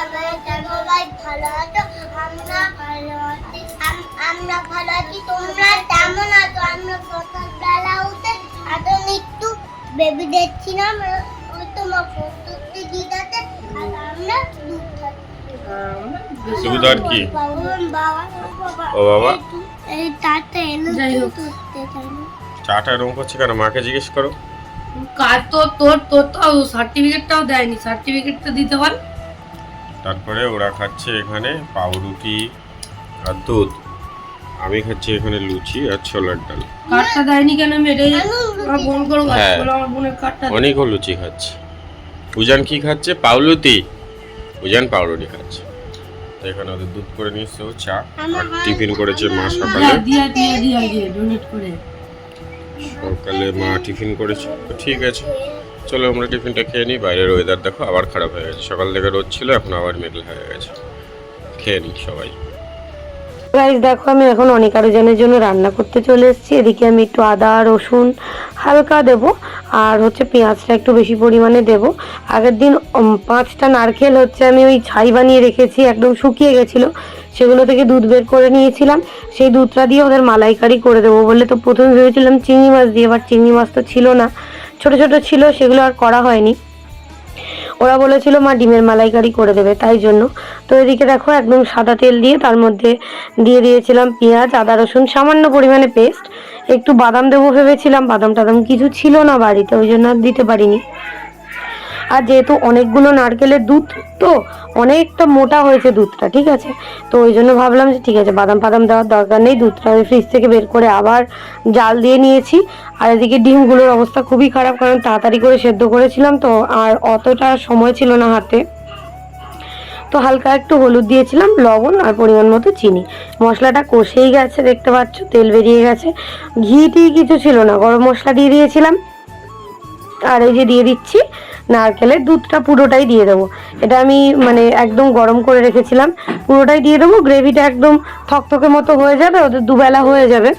সবাই ভালো আছো, আমরা ভালো আছি, তোমরা কেমন আছো? আমরা সকালবেলা উঠে এখন একটু বেবি দেখছিলাম, ওই তোমার প্রস্তুতি দিদাতে, আর আমরা দুধ আর কি ও বাবা এই তাতে এলো চাটা এরকম করছে কেন? মাকে জিজ্ঞেস করো। কার তোর তোর তোর তো সার্টিফিকেটটাও দেয়নি, সার্টিফিকেটটা দিতে বল। তারপরে ওরা খাচ্ছে এখানে পাউরুটি আর দুধ, আমি খাচ্ছি এখানে লুচি আর ছোলার ডাল। কার্ডটা দেয়নি কেন? আমি এটাই আমার বোন করবো, হ্যাঁ। আমার বোনের কার্ডটা অনেকও লুচি খাচ্ছে। উজান কি খাচ্ছে? পাউরুটি। উজান পাউরুটি খাচ্ছে। তো এখানে ওদের দুধ করে নিয়েছে ও চা, আর টিফিন করেছে মা সকালে। দিয়া দিয়া দিয়া দিয়া ডোনেট করে সকালে মা টিফিন করেছে, তো ঠিক আছে চলো আমরা টিফিনটা খেয়ে নিই। বাইরের ওয়েদার দেখো আবার খারাপ হয়ে গেছে, সকাল থেকে রোদ ছিল, এখন আবার মেঘলা হয়ে গেছে। খেয়ে নিই সবাই। গাইস দেখো আমি এখন অনেক আরো জনের জন্য রান্না করতে চলে এসেছি। এদিকে আমি একটু আদা রসুন হালকা দেব, আর হচ্ছে পেঁয়াজটা একটু বেশি পরিমাণে দেব। আগের দিন 5টা নারকেল হচ্ছে আমি ওই ছাই বানিয়ে রেখেছি, একদম শুকিয়ে গেছিলো, সেগুলো থেকে দুধ বের করে নিয়েছিলাম। সেই দুধটা দিয়ে ওদের মালাইকারি করে দেবো বলে, তো প্রথমে ভেবেছিলাম চিংড়ি মাছ দিয়ে, বাট চিংড়ি মাছ তো ছিল না, ছোট ছোট ছিল, সেগুলো আর করা হয়নি। ওরা বলেছিল মা ডিমের মালাইকারি করে দেবে, তাই জন্য। তো এদিকে দেখো একদম সাদা তেল দিয়ে তার মধ্যে দিয়ে দিয়েছিলাম পেঁয়াজ আদা রসুন সামান্য পরিমাণে পেস্ট, একটু বাদাম দেবো ভেবেছিলাম, বাদাম টাদাম কিছু ছিল না বাড়িতে, ওই জন্য আর দিতে পারিনি। আর যেহেতু অনেকগুলো নারকেলের দুধ তো অনেকটা মোটা হয়েছে দুধটা, ঠিক আছে, তো ওই জন্য ভাবলাম যে ঠিক আছে বাদাম ফাদাম দেওয়ার দরকার নেই, দুধটা আমি ফ্রিজ থেকে বের করে আবার জাল দিয়ে নিয়েছি। আর এদিকে ডিমগুলোর অবস্থা খুবই খারাপ, কারণ তাড়াতাড়ি করে সেদ্ধ করেছিলাম তো, আর অতটা সময় ছিল না হাতে। তো হালকা একটু হলুদ দিয়েছিলাম, লবণ আর পরিমাণ মতো চিনি। মশলাটা কষেই গেছে, দেখতে পাচ্ছ তেল বেরিয়ে গেছে, ঘি টি কিছু ছিল না, গরম মশলা দিয়ে দিয়েছিলাম। আর এই যে দিয়ে দিচ্ছি নারকেলের দুধটা, পুরোটাই দিয়ে দেবো। এটা আমি মানে একদম গরম করে রেখেছিলাম, পুরোটাই দিয়ে দেবো। গ্রেভিটা একদম থকথকে মতো হয়ে যাবে, ওদের দুবেলা হয়ে যাবে।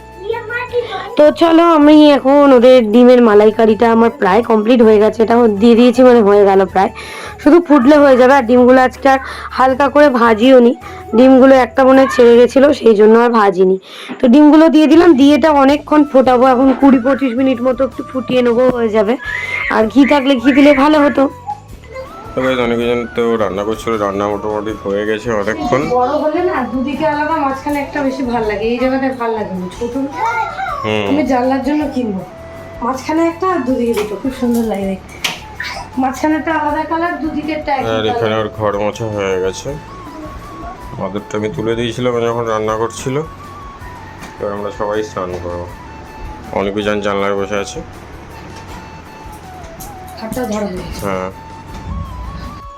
তো চলো আমি এখন ওদের ডিমের মালাইকারিটা আমার প্রায় কমপ্লিট হয়ে গেছে, এটা দিয়ে দিয়েছি মানে হয়ে গেল প্রায়, শুধু ফুটলে হয়ে যাবে। আর ডিমগুলো আজকে আর হালকা করে ভাজিও নি, ডিমগুলো একটা মনে ছেড়ে গেছিলো, সেই জন্য আর ভাজিনি। তো ডিমগুলো দিয়ে দিলাম, দিয়ে এটা অনেকক্ষণ ফোটাবো, এখন 20-25 মিনিট মতো একটু ফুটিয়ে নেবো, হয়ে যাবে। আর ঘি থাকলে ঘি দিলে ভালো হতো। তো গাইস অনেকজন তো রান্না করছিল, রান্না মোটামুটি হয়ে গেছে অনেকক্ষণ। বড় হলে না দুদিকে আলাদা, মাঝখানে একটা বেশি ভালো লাগে, এই জায়গাতে ভালো লাগে না। ছোট আমি জানলার জন্য কিনবো, মাঝখানে একটা আর দুদিকে দুটো, খুব সুন্দর লাগে দেখতে। মাঝখানেটা আলাদা কালার, দুদিকেরটা একই আর কালার। এখানে ওর ঘর মোছা হয়ে গেছে, মাদুরটা আমি তুলে দিয়েছিলাম যখন রান্না করছিল। এবার আমরা সবাই স্নান করবো। অনেক জানলায় বসে আছে। হাতটা ধরা হয়েছে। হ্যাঁ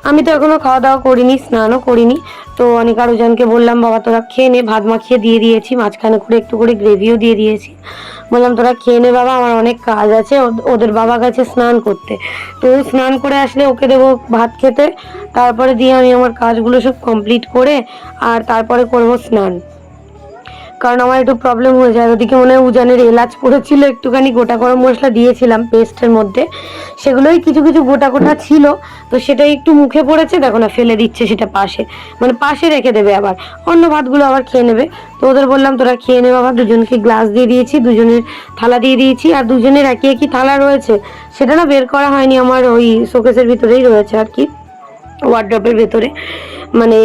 আমি তো এখনো খাওয়া দাওয়া করিনি, স্নানও করিনি। তো অনেক আরোজনকে বললাম বাবা তোরা খেয়ে নে, ভাত মাখিয়ে দিয়ে দিয়েছি, মাঝখানে করে একটু করে গ্রেভিও দিয়ে দিয়েছি। বললাম তোরা খেয়ে নে বাবা, আমার অনেক কাজ আছে। ওদের বাবা গেছে স্নান করতে, তো স্নান করে আসলে ওকে দেবো ভাত খেতে, তারপরে দিয়ে আমি আমার কাজগুলো সব কমপ্লিট করে আর তারপরে করব স্নান, কারণ আমার একটু প্রবলেম হয়ে যায়। ওদিকে মনে হয় উজানের এলাচ পড়েছিল, একটুখানি গোটা গরম মশলা দিয়েছিলাম পেস্টের মধ্যে, সেগুলোই কিছু কিছু গোটা গোটা ছিল, তো সেটাই একটু মুখে পড়েছে, দেখো না ফেলে দিচ্ছে সেটা পাশে, মানে পাশে রেখে দেবে, আবার অন্য ভাতগুলো আবার খেয়ে নেবে। তো ওদের বললাম তোরা খেয়ে নে বাবা, দুজনকে গ্লাস দিয়ে দিয়েছি, দুজনের থালা দিয়ে দিয়েছি। আর দুজনের একই একই থালা রয়েছে, সেটা না বের করা হয়নি, আমার ওই শোকেসের ভিতরেই রয়েছে আর কি, ওয়ার্ড্রপের ভেতরে। মানে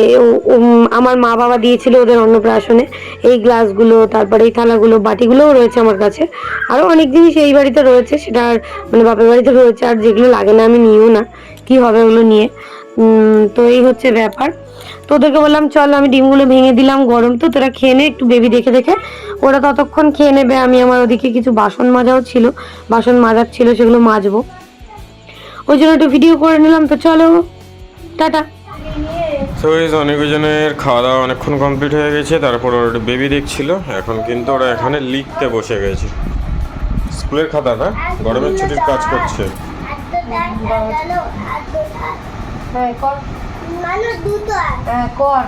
আমার মা বাবা দিয়েছিল ওদের অন্নপ্রাশনে এই গ্লাসগুলো, তারপরে এই থালাগুলো, বাটিগুলোও রয়েছে আমার কাছে। আরও অনেক জিনিস এই বাড়িতে রয়েছে, সেটা আর মানে বাপের বাড়িতে রয়েছে, আর যেগুলো লাগে না আমি নিও না, কি হবে ওগুলো নিয়ে। তো এই হচ্ছে ব্যাপার। তো ওদেরকে বললাম চল, আমি ডিমগুলো ভেঙে দিলাম, গরম তো, তোরা খেয়ে নে, একটু বেবি দেখে দেখে ওরা ততক্ষণ খেয়ে নেবে। আমি আমার ওদিকে কিছু বাসন মাজাও ছিল, বাসন মাজার ছিল, সেগুলো মাজবো, ওই জন্য একটু ভিডিও করে নিলাম। তো চলো টাটা। তো অনেকজনের খাওয়া দাওয়া অনেকক্ষণ কমপ্লিট হয়ে গেছে, তারপর ওর বেবি দেখছিল। এখন কিন্তু ওরা এখানে লিখতে বসে গেছে, স্কুলের খাতা না, গরমের ছুটির কাজ করছে। হ্যাঁ কর, মানুষ দুটো হ্যাঁ কর,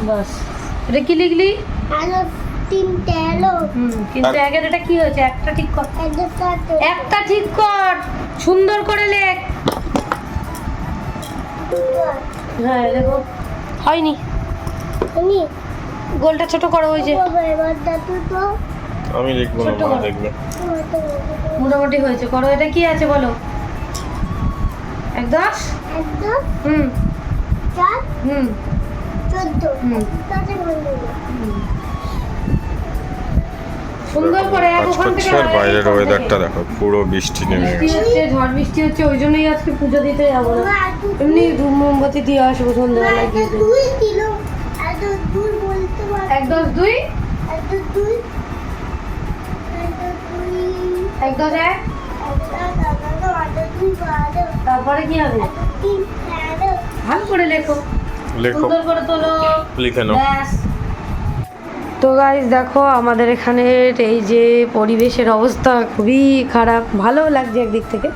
বাস। এটা কি লিখলি? আলো তিনটে এলো, কিন্তু আগের এটা কি হয়েছে, একটা ঠিক কর, একটা ঠিক কর, সুন্দর করে লেখ। হ্যাঁ দেখো হয়নি, তুমি গোলটা ছোট করো ওই যে। বাবা এবার দাদু তো আমি লিখবো না, ছোট্ট মা করে। দেখবে। মোটামুটি হয়েছে, করো। এটা কি আছে বলো? 1 10 একদম হুম 4 হুম 14 হুম। তাতে বলবো সুন্দর করে এক কাজ ওখান থেকে করছে আর আরেক বাইরের ওখান থেকে। ওয়েদারটা দেখো, পুরো বৃষ্টি নেমে বৃষ্টি গেছে। হচ্ছে, ঝড় বৃষ্টি হচ্ছে, ওই জন্যই আজকে পুজো দিতে যাবো না। এমনি ধূপ মোমবাতি দিয়ে আসবো সন্ধ্যাবেলায় গিয়ে। দুই কিলো এত দূর বলতে পারো 1 10 2 এত দুই এত দুই 1 10 1 তারপরে কি হবে? ভালো করে লেখো, লেখো, সুন্দর করে তোলো, লিখে নাও। ব্যাস। তো গাইস দেখো আমাদের এখানের এই যে পরিবেশের অবস্থা খুবই খারাপ, ভালো লাগছে একদিক থেকে,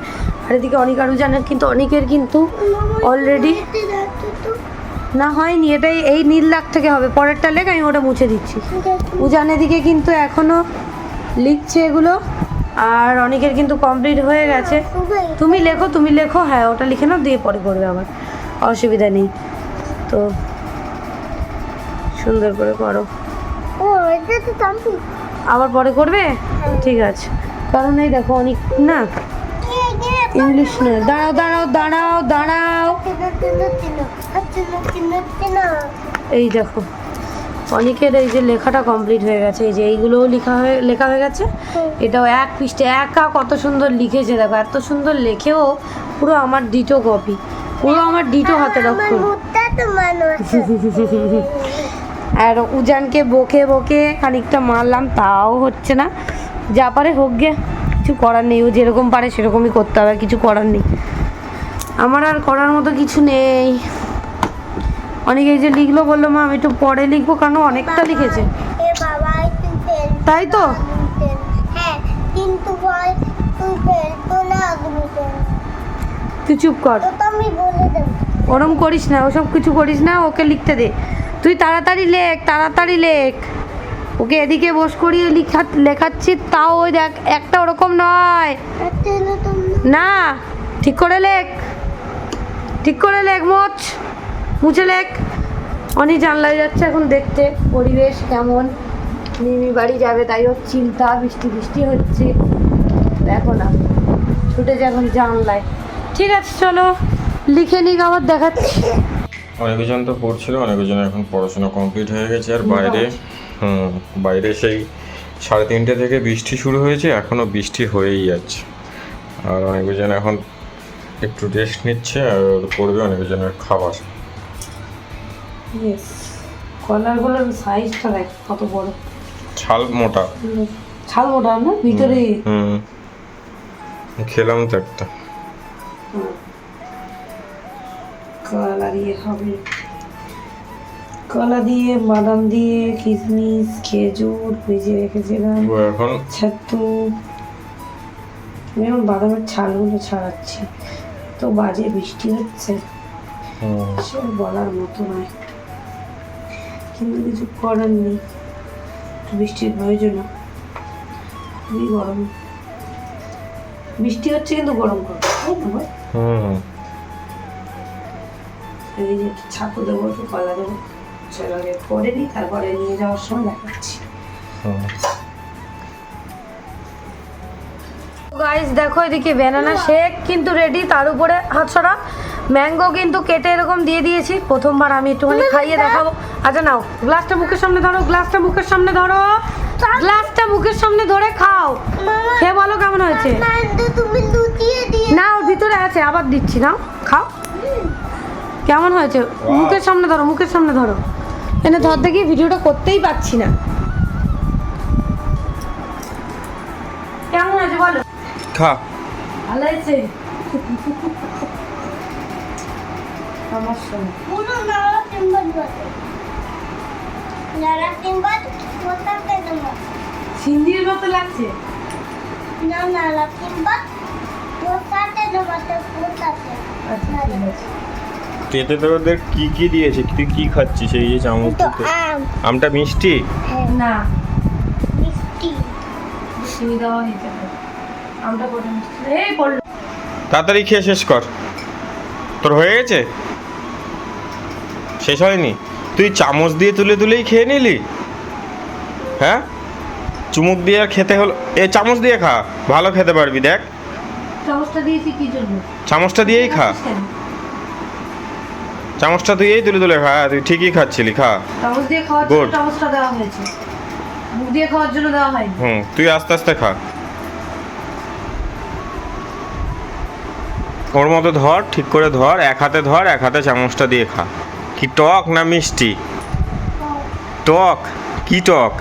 আর এদিকে অনেক আরও জানেন কিন্তু অনেকের কিন্তু অলরেডি না হয়নি। এটাই এই নীল দাগ থেকে হবে, পরেরটা লেখ, আমি ওটা মুছে দিচ্ছি। উজান এদিকে কিন্তু এখনো লিখছে এগুলো, আর অনেকের কিন্তু কমপ্লিট হয়ে গেছে। তুমি লেখো, তুমি লেখো, হ্যাঁ ওটা লিখে নাও, দিয়ে পরে করবে, আবার অসুবিধা নেই। তো সুন্দর করে করো, ও এটা তো তাম্পি আবার পরে করবে, ঠিক আছে। কারণ এই দেখো অনেক না ইংলিশ না, দাঁড়াও দাঁড়াও দাঁড়াও দাঁড়াও, এই দেখো অনেকের এই যে লেখাটা কমপ্লিট হয়ে গেছে, এই যে এইগুলোও লেখা হয়ে গেছে। এটাও 1 পৃষ্ঠা একা কত সুন্দর লিখেছে দেখো, এত সুন্দর লেখেও, পুরো আমার ডিটো কপি, পুরো আমার ডিটো হাতের অক্ষর। আর উজানকে বকে বকে খানিকটা মারলাম, তাও হচ্ছে না, যা পারে হোক গে, কিছু করার নেই, ও যেরকম পারে সেরকমই করতে হবে, কিছু করার নেই, আমার আর করার মতো কিছু নেই। অনেকে এই যে লিখলো, বললো মা আমি একটু পরে লিখবো, কারণ অনেকটা লিখেছে, তাই তো। হ্যাঁ কিন্তু তুই ফেলতো না গ্লুটেন, তুই চুপ কর, তো আমি বলে দেবো। ওরম করিস না, ওসব কিছু করিস না, ওকে লিখতে দে, তুই তাড়াতাড়ি লেখ, তাড়াতাড়ি লেখ। ওকে এদিকে বস করিয়ে লেখাচ্ছি, তাও ওই দেখ একটা ওরকম নয়, না ঠিক করে লেখ, ঠিক করে লেখ, মুছে লেখ। অনেক জানলায় যাচ্ছে এখন দেখতে পরিবেশ কেমন, মিমি বাড়ি যাবে, তাই ওর চিন্তা, বৃষ্টি বৃষ্টি হচ্ছে, দেখো না ছুটেছে এখন জানলায়। ঠিক আছে চলো লিখে নিক, আবার দেখাচ্ছি। অনেকজন তো পড়ছিল, অনেকজন এখন পড়াশোনা কমপ্লিট হয়ে গেছে, আর বাইরে বাইরে সেই 3:30 থেকে বৃষ্টি শুরু হয়েছে, এখনও বৃষ্টি হয়েই যাচ্ছে, আর অনেকজন এখন একটু রেস্ট নিচ্ছে, আর করবে অনেকজনের খাবার। কলারগুলোর সাইজটা দেখ কত বড়, ছাল মোটা, ছাল মোটা না ভিতরে। খেলাম তো একটা। কলা দিয়ে হবে, কলা দিয়ে, বাদাম দিয়ে, কিশমিশ, খেজুর ভেজে রেখেছিলাম, ও এখন ছাতু। আমি এখন বাদামের ছালগুলো ছাড়াচ্ছি, তো বাজে বৃষ্টি হচ্ছে, সে বলার মতো নয়, কিন্তু কিছু করার নেই, বৃষ্টির প্রয়োজন, খুবই গরম, বৃষ্টি হচ্ছে কিন্তু গরম করবে, তাই তো বল? এই যে একটু ছাতু দেবো, একটু কলা দেবো, চলো আগে করে নিই, তারপরে নিয়ে যাওয়ার সময় দেখাচ্ছি। গাইস দেখো এদিকে ব্যানানা শেক কিন্তু রেডি, তার উপরে হাত সরা ম্যাঙ্গো কিন্তু কেটে এরকম দিয়ে দিয়েছি, প্রথমবার আমি একটুখানি খাইয়ে দেখাবো। আচ্ছা নাও, গ্লাসটা মুখের সামনে ধরো, গ্লাসটা মুখের সামনে ধরো, গ্লাসটা মুখের সামনে ধরে খাও, খেয়ে বলো কেমন হয়েছে। তুমি লুটিয়ে দিয়ে না ওর ভিতরে আছে, আবার দিচ্ছি, নাও খাও, কেমন হয়েছে মুখের সামনে ধরো, মুখের সামনে ধরো, এনে ধর দেখি, ভিডিওটা করতেই পারছি না, কেমন হয়েছে বলো। খা, ভালো হয়েছে আমার শোনো, পুরো নালা টিম্বার বসে নালা টিম্বার কোথাতে তোমার সিন্ধির মতো লাগছে। না নালা টিম্বার কোথাতে তোমাতে কোথাতে আচ্ছা ঠিক আছে। খেতে তো ওদের কি কি দিয়েছে, তুই কি খাচ্ছিস এই যে চামচ তো দিতে? আম আমটা মিষ্টি? না মিষ্টি চিনি দেওয়া নিতে হবে, আমটা করে মিষ্টি, এই পড়লো। তাড়াতাড়ি খেয়ে শেষ কর, তোর হয়ে গেছে? শেষ হয়নি? তুই চামচ দিয়ে তুলে তুলেই খেয়ে নিলি? হ্যাঁ, চুমুক দিয়ে আর খেতে হলো? এ চামচ দিয়ে খা, ভালো খেতে পারবি। দেখ চামচটা দিয়েছি কি জন্য? চামচটা দিয়েই খা, চামচটা দিয়েই তুলে তুলে খা। তুই ঠিকই খাচ্ছিলি, খা। চামচ দিয়ে খাওয়ার Good. জন্য চামচটা দেওয়া হয়েছে, মুখ দিয়ে খাওয়ার জন্য দেওয়া হয়নি। তুই আস্তে আস্তে খা। ওর মতো ধর, ঠিক করে ধর, এক হাতে ধর, এক হাতে চামচটা দিয়ে খা। কি টক না মিষ্টি? টক? কি টক?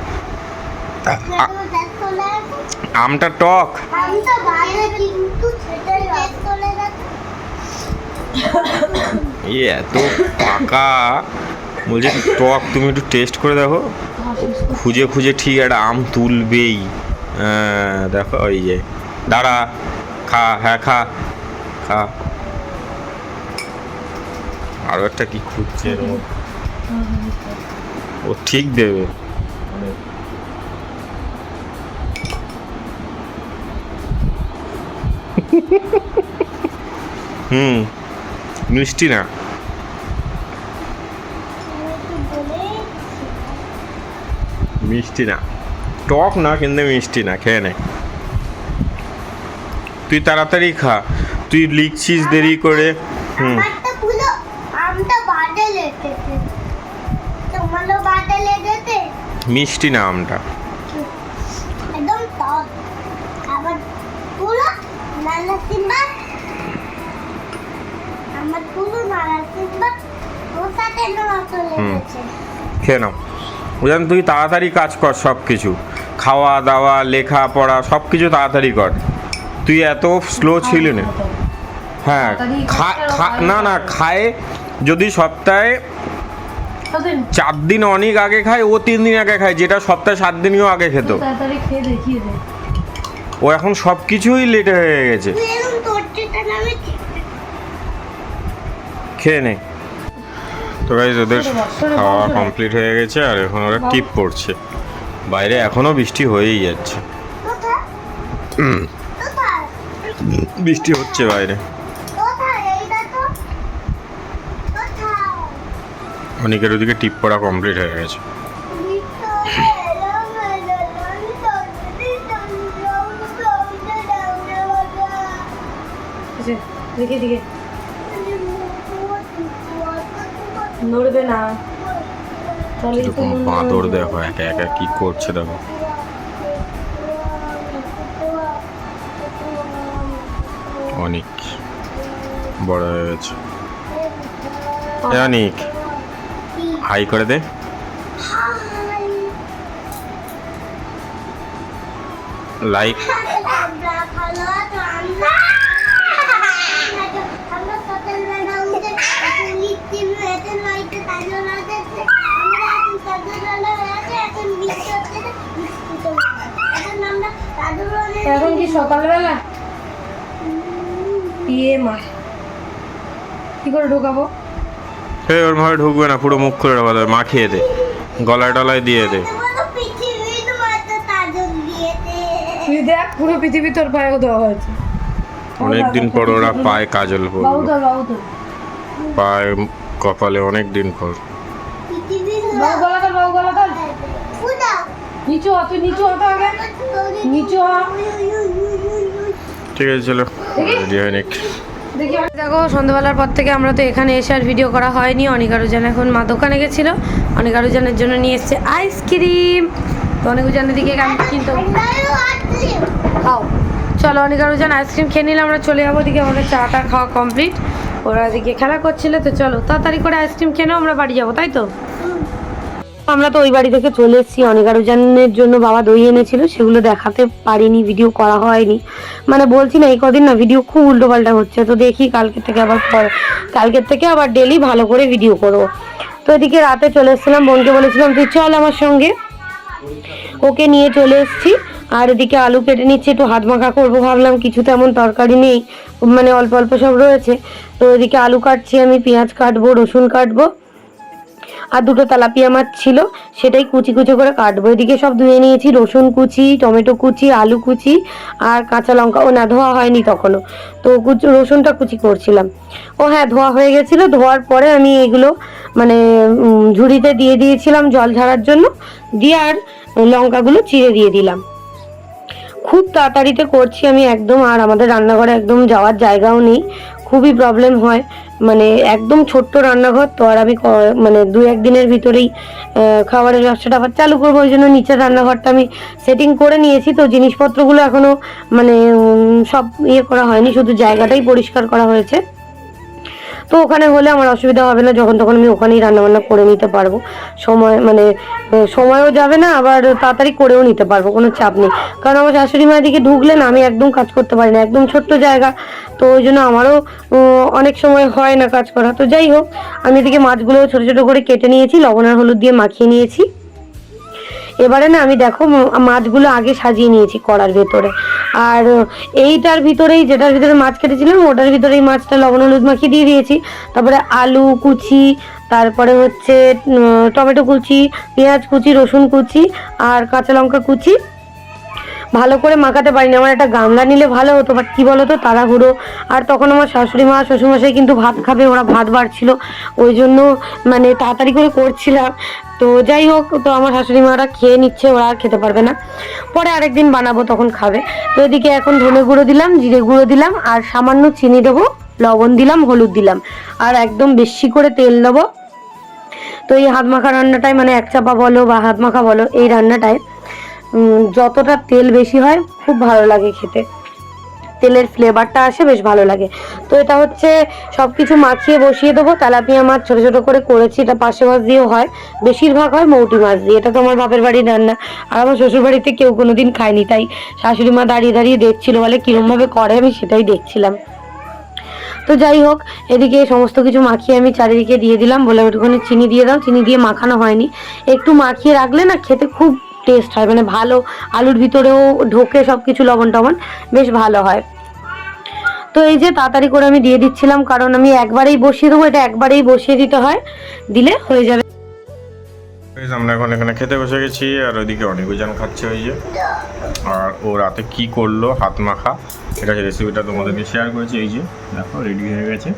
আমটা টক? আমি তো ভালো কিন্তু সেটা টেস্ট করে দেখ। এই এত পাকা বলছে টক, তুমি একটু টেস্ট করে দেখো। খুঁজে খুঁজে ঠিক একটা আম তুলবেই। দেখো ওই যে, দাঁড়া, খা, হ্যাঁ খা খা। আরো একটা কি খুঁজছে এর মধ্যে, ও ঠিক দেবে। মিষ্টি না, মিষ্টি না, টক না কিন্তু মিষ্টি না। খেয়ে নে, তুই তাড়াতাড়ি খা, তুই লিখছিস দেরি করে। আমারটা পুরো আমটা বাদে লেগেছে, তোমারও বাদে লেগেছে। মিষ্টি না আমটা, একদম টক। আবার পুরো নানা সিম্বা, আমার পুরো নানা সিম্বা ওর সাথে নষ্ট লেগেছে। খেয়ে নাও। বুঝলেন, তুই তাড়াতাড়ি কাজ কর, সব কিছু খাওয়া দাওয়া লেখা পড়া সব কিছু তাড়াতাড়ি কর। তুই এত স্লো ছিলি না। হ্যাঁ, না না, খায় যদি সপ্তাহে 4 দিন অনেক আগে খায়, ও 3 দিন আগে খায়, যেটা সপ্তাহে 7 দিনও আগে খেত। তাড়াতাড়ি খেয়ে দেখিয়ে দে। ও এখন সব কিছুই লেটে হয়ে গেছে। তুই এরকম তোরটা নামে খেয়ে নে। তো গাইস, ওদের খাওয়া কমপ্লিট হয়ে গেছে আর এখন ওরা টিপ পড়ছে। বাইরে এখনো বৃষ্টি হয়েই যাচ্ছে, কোথায় কোথায় বৃষ্টি হচ্ছে বাইরে। কোথায় এইটা তো কোথায় অনেকের ওদিকে টিপ পড়া কমপ্লিট হয়ে গেছে। দেখে দিকে নড়বে না, তাহলে তো এরকম বাঁদর দেখো একা একা কি করছে, দেখো। অনেক বড় হয়ে গেছে। অনেক হাই করে দে। লাইক এখন কি সকালবেলা? ইয়ে মা, কি করে ঢোকাবো? ওর ভাবে ঢুকবে না, পুরো মুখ খুলে ঢোকা দেবে। মাখিয়ে দে, গলায় টলায় দিয়ে দে। তুই দেখ, পুরো পৃথিবী তোর পায়েও দেওয়া হয়েছে। অনেকদিন পর ওরা পায়ে কাজল বাবু পরলো, তোর, বাবু তোর, পায়ে কপালে অনেকদিন পর। বাবু গলা তোর, বাবু গলা তোর। নিচু হ, তুই নিচু হতো আগে, নিচু হ। ঠিক আছে, চলো রেডি হয়ে নিক। দেখো, সন্ধ্যাবেলার পর থেকে আমরা তো এখানে এসে আর ভিডিও করা হয়নি। অনিকারুজান এখন মা দোকানে গেছিলো, অনিকারুজানের জন্য নিয়ে এসছে আইসক্রিম। তো অনিকারুজানের দিকে আমি কিন্তু খাও, চলো অনিকারুজান আইসক্রিম খেয়ে নিলাম, আমরা চলে যাবো দিকে। আমাদের চাটা খাওয়া কমপ্লিট, ওরা দিকে খেলা করছিল। তো চলো তাড়াতাড়ি করে আইসক্রিম খেয়ে নাও, আমরা বাড়ি যাবো, তাই তো। আমরা তো ওই বাড়ি থেকে চলে এসেছি। অনিকারুজানের জন্য বাবা দই এনেছিল, সেগুলো দেখাতে পারিনি, ভিডিও করা হয়নি। মানে বলছি না, এই কদিন না ভিডিও খুব উল্টোপাল্টা হচ্ছে। তো দেখি কালকের থেকে আবার ডেলি ভালো করে ভিডিও করবো। তো এদিকে রাতে চলে এসেছিলাম, বোনকে বলেছিলাম তুই চল আমার সঙ্গে, ওকে নিয়ে চলে এসেছি। আর এদিকে আলু কেটে নিচ্ছে, একটু হাত মাখা করবো ভাবলাম, কিছু তেমন তরকারি নেই, মানে অল্প অল্প সব রয়েছে। তো এদিকে আলু কাটছি আমি, পেঁয়াজ কাটবো, রসুন কাটবো। আর দুটো তেলাপিয়া মাছ ছিল, সেটাই কুচি কুচি করে কাটবো। এদিকে সব ধুয়ে নিয়েছি, রসুন কুচি, টমেটো কুচি, আলু কুচি আর কাঁচা লঙ্কা। ও না, ধোয়া হয়নি তখনও, তো রসুনটা কুচি করছিলাম। ও হ্যাঁ, ধোয়া হয়ে গেছিলো। ধোয়ার পরে আমি এগুলো মানে ঝুড়িতে দিয়ে দিয়েছিলাম জল ঝাড়ার জন্য, দিয়ে আর লঙ্কাগুলো চিড়ে দিয়ে দিলাম। খুব তাড়াতাড়িতে করছি আমি একদম, আর আমাদের রান্নাঘরে একদম যাওয়ার জায়গাও নেই, খুবই প্রবলেম হয়। মানে একদম ছোট্ট রান্নাঘর তো, আর আমি মানে 2-1 দিনের ভিতরেই খাবারের ব্যবসাটা আবার চালু করবো, ওই জন্য নিচের রান্নাঘরটা আমি সেটিং করে নিয়েছি। তো জিনিসপত্রগুলো এখনো মানে সব ইয়ে করা হয়নি, শুধু জায়গাটাই পরিষ্কার করা হয়েছে। তো ওখানে হলে আমার অসুবিধা হবে না, যখন তখন আমি ওখানেই রান্নাবান্না করে নিতে পারবো। সময়ও যাবে না, আবার তাড়াতাড়ি করেও নিতে পারবো, কোনো চাপ নেই। কারণ আমার শাশুড়ি মায়ের দিকে ঢুকলে না আমি একদম কাজ করতে পারি না, একদম ছোট্ট জায়গা, তো ওই জন্য আমারও অনেক সময় হয় না কাজ করা। তো যাই হোক, আমি এদিকে মাছগুলো ছোটো ছোটো করে কেটে নিয়েছি, লবণ আর হলুদ দিয়ে মাখিয়ে নিয়েছি। এবারে না আমি দেখো মাছগুলো আগে সাজিয়ে নিয়েছি কড়ার ভেতরে, আর এইটার ভিতরেই, যেটার ভিতরে মাছ কেটেছিলাম ওটার ভিতরেই মাছটা লবণ হলুদ মাখিয়ে দিয়ে দিয়েছি। তারপরে আলু কুচি, তারপরে হচ্ছে টমেটো কুচি, পেঁয়াজ কুচি, রসুন কুচি আর কাঁচা লঙ্কা কুচি। ভালো করে মাখাতে পারিনি, আমার একটা গামলা নিলে ভালো হতো, বাট কী বলো তো, তাড়াহুড়ো। আর তখন আমার শাশুড়ি মা শ্বশুরমশাই কিন্তু ভাত খাবে, ওরা ভাত বাড়ছিল, ওই জন্য মানে তাড়াতাড়ি করে করছিলাম। তো যাই হোক, তো আমার শাশুড়ি মারা খেয়ে নিচ্ছে, ওরা আর খেতে পারবে না, পরে আরেকদিন বানাবো তখন খাবে। তো এদিকে এখন ধনে গুঁড়ো দিলাম, জিরে গুঁড়ো দিলাম, আর সামান্য চিনি দেবো, লবণ দিলাম, হলুদ দিলাম, আর একদম বেশি করে তেল দেবো। তো এই হাত মাখা রান্নাটায়, মানে এক চাপা বলো বা হাত মাখা বলো, এই রান্নাটায় যতটা তেল বেশি হয় খুব ভালো লাগে খেতে, তেলের ফ্লেভারটা আসে, বেশ ভালো লাগে। তো এটা হচ্ছে সব কিছু মাখিয়ে বসিয়ে দেবো। তেলাপিয়া মাছ ছোটো ছোটো করে করেছি, এটা পার্শে মাছ দিয়েও হয়, বেশিরভাগ হয় মৌটি মাছ দিয়ে। এটা তো আমার বাপের বাড়ির রান্না, আর আমার শ্বশুর বাড়িতে কেউ কোনো দিন খায়নি, তাই শাশুড়ি মা দাঁড়িয়ে দাঁড়িয়ে দেখছিল, বলে কীরমভাবে করে, আমি সেটাই দেখছিলাম। তো যাই হোক, এদিকে সমস্ত কিছু মাখিয়ে আমি চারিদিকে দিয়ে দিলাম, বলে ওখানে চিনি দিয়ে দাও। চিনি দিয়ে মাখানো হয়নি, একটু মাখিয়ে রাখলে না খেতে খুব টেস্ট হয়, মানে ভালো, আলুর ভিতরেও ঢোকে সব কিছু, লবণ টবণ বেশ ভালো হয়। তো এই যে তাড়াতাড়ি করে আমি দিয়ে দিচ্ছিলাম, কারণ আমি একবারেই বসিয়ে দেবো, এটা একবারেই বসিয়ে দিতে হয়, দিলে হয়ে যাবে। আমরা এখন এখানে খেতে বসে গেছি, আর ওইদিকে অনেকজন খাচ্ছে ওই যে। আর ও রাতে কি করলো হাত মাখা, এটা রেসিপিটা তোমাদেরকে শেয়ার করেছি। এই যে দেখো রেডি হয়ে গেছে।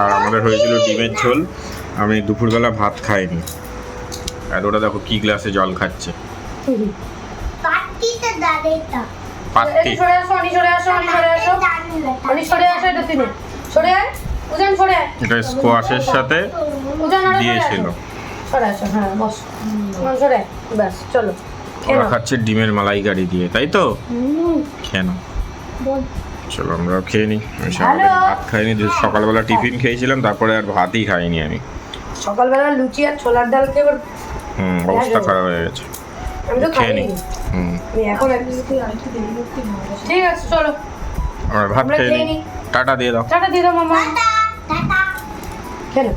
আর আমাদের হয়েছিল ডিমের ঝোল। আমি দুপুরবেলা ভাত খাইনি, আর ওরা দেখো কি গ্লাসে জল খাচ্ছে। পাত্তি এটা স্কোয়াশের সাথে দিয়েছিল। ওরা খাচ্ছে ডিমের মালাইকারি দিয়ে, তাই তো? কেন, চলো আমরা খেয়ে নিই। আমি সারাদিন ভাত খাইনি, সকালবেলা টিফিন খেয়েছিলাম, তারপরে আর ভাতই খাইনি আমি। সকালবেলা লুচি আর ছোলার ডাল খেয়ে অবস্থা খারাপ হয়ে গেছে। আমি তো খেয়ে নিই। এখন ঠিক আছে, চলো আমরা ভাত খেয়ে নিই। টাটা দিয়ে দাও। টাটা দিয়ে দাও মামা। খেলো।